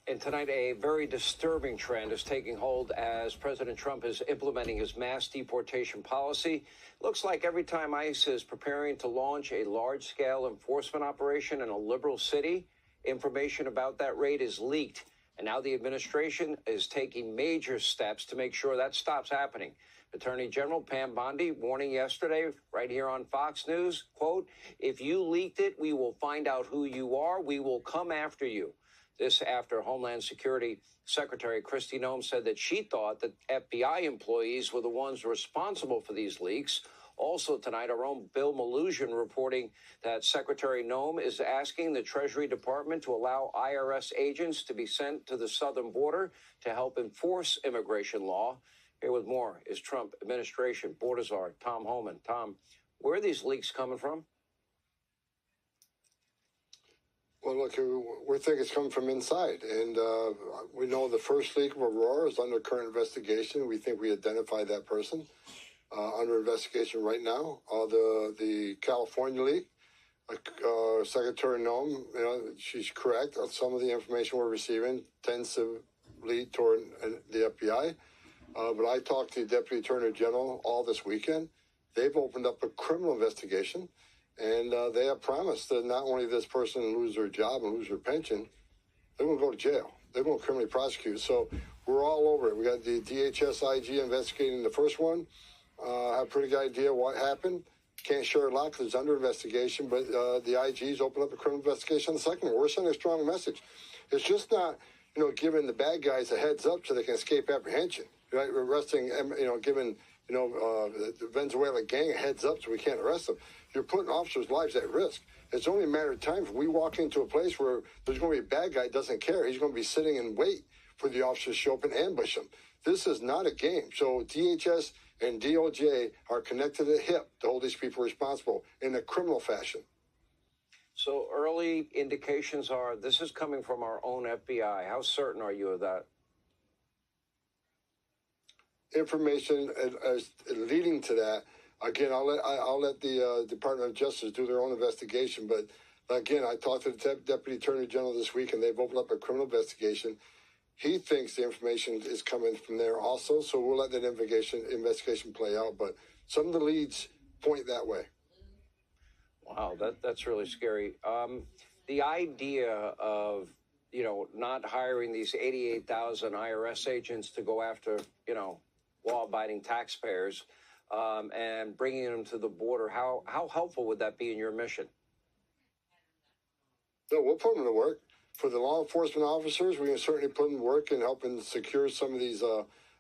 And tonight, a very disturbing trend is taking hold as President Trump is implementing his mass deportation policy. Looks like every time ICE is preparing to launch a large-scale enforcement operation in a liberal city, information about that raid is leaked. And now the administration is taking major steps to make sure that stops happening. Attorney General Pam Bondi warning yesterday right here on Fox News, quote, "If you leaked it, we will find out who you are. We will come after you." This after Homeland Security Secretary Kristi Noem said that she thought that FBI employees were the ones responsible for these leaks. Also tonight, our own Bill Maloogian reporting that Secretary Noem is asking the Treasury Department to allow IRS agents to be sent to the southern border to help enforce immigration law. Here with more is Trump administration border czar Tom Homan. Tom, where are these leaks coming from? Well, look, we think it's coming from inside, and we know the first leak of Aurora is under current investigation. We think we identified that person under investigation right now. The California leak, Secretary Noem, she's correct. Some of the information we're receiving tends to lead toward the FBI. But I talked to the Deputy Attorney General all this weekend. They've opened up a criminal investigation. And they have promised that not only this person lose their job and lose their pension, they're going to go to jail. They're going to criminally prosecute. So we're all over it. We got the DHS IG investigating the first one. Have a pretty good idea what happened. Can't share a lot because it's under investigation. But the IG's opened up a criminal investigation on the second one. We're sending a strong message. It's just not, giving the bad guys a heads up so they can escape apprehension. Right? We're arresting, giving the Venezuela gang a heads up so we can't arrest them. You're putting officers' lives at risk. It's only a matter of time if we walk into a place where there's going to be a bad guy doesn't care. He's going to be sitting and wait for the officers to show up and ambush him. This is not a game. So DHS and DOJ are connected at the hip to hold these people responsible in a criminal fashion. So early indications are this is coming from our own FBI. How certain are you of that? Information leading to that. Again, I'll let the Department of Justice do their own investigation. But again, I talked to the Deputy Attorney General this week, and they've opened up a criminal investigation. He thinks the information is coming from there also, so we'll let that investigation play out. But some of the leads point that way. Wow, that's really scary. The idea of not hiring these 88,000 IRS agents to go after law-abiding taxpayers. And bringing them to the border, how helpful would that be in your mission? No, we'll put them to work. For the law enforcement officers, we can certainly put them to work in helping secure some of these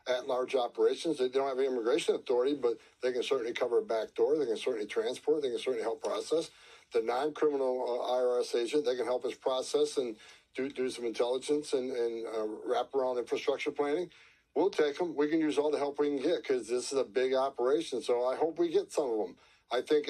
at-large operations. They don't have the immigration authority, but they can certainly cover a back door. They can certainly transport. They can certainly help process. The non-criminal IRS agent, they can help us process and do some intelligence and wrap around infrastructure planning. We'll take them. We can use all the help we can get because this is a big operation. So I hope we get some of them. I think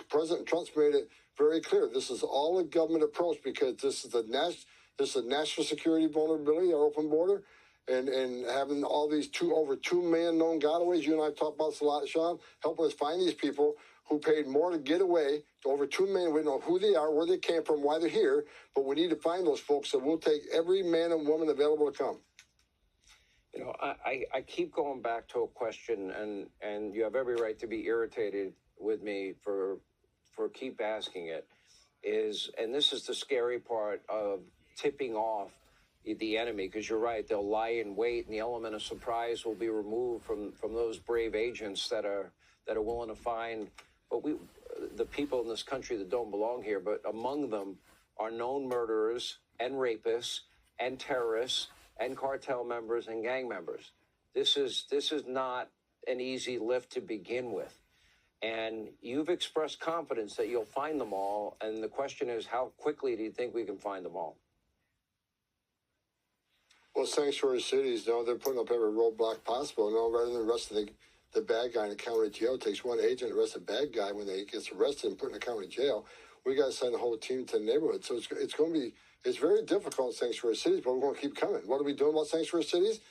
President Trump's made it very clear. This is all a government approach because this is a national security vulnerability, our open border, and having all these over 2 million known gotaways. You and I have talked about this a lot, Sean, helping us find these people who paid more to get away. Over 2 million. We know who they are, where they came from, why they're here. But we need to find those folks. So we'll take every man and woman available to come. I keep going back to a question, and you have every right to be irritated with me for keep asking it, and this is the scary part of tipping off the enemy, because you're right, they'll lie in wait, and the element of surprise will be removed from those brave agents that are willing to find the people in this country that don't belong here, but among them are known murderers and rapists and terrorists and cartel members and gang members. This is not an easy lift to begin with. And you've expressed confidence that you'll find them all. And the question is, how quickly do you think we can find them all? Well, sanctuary cities, they're putting up every roadblock possible. Rather than arresting the bad guy in a county jail, it takes one agent to arrest a bad guy when they gets arrested and put in a county jail. We got to send the whole team to the neighborhood. So it's very difficult in sanctuary cities, but we're going to keep coming. What are we doing about sanctuary cities?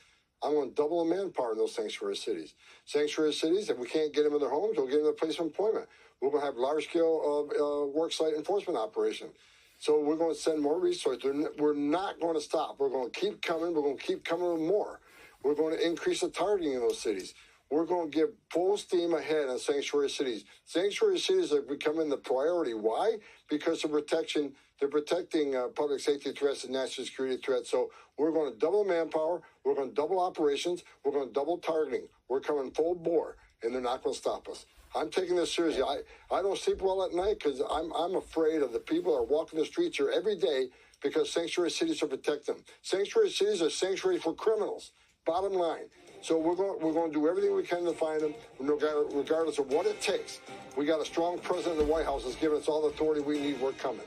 I'm going to double the manpower in those sanctuary cities. Sanctuary cities, if we can't get them in their homes, we'll get them in a place of employment. We're going to have large-scale work site enforcement operation. So we're going to send more resources. We're not going to stop. We're going to keep coming. We're going to keep coming with more. We're going to increase the targeting in those cities. We're going to give full steam ahead on sanctuary cities. Sanctuary cities are becoming the priority. Why? Because of protection. They're protecting public safety threats and national security threats. So we're going to double manpower. We're going to double operations. We're going to double targeting. We're coming full bore, and they're not going to stop us. I'm taking this seriously. I don't sleep well at night because I'm afraid of the people that are walking the streets here every day because sanctuary cities are protecting them. Sanctuary cities are sanctuaries for criminals. Bottom line. So we're going to do everything we can to find them, regardless of what it takes. We got a strong president of the White House that's giving us all the authority we need. We're coming.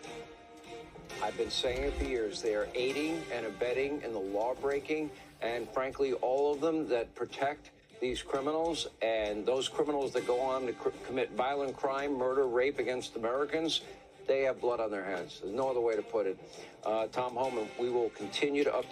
I've been saying it for years. They are aiding and abetting in the law breaking, and frankly, all of them that protect these criminals and those criminals that go on to commit violent crime, murder, rape against Americans, they have blood on their hands. There's no other way to put it. Tom Homan, we will continue to update.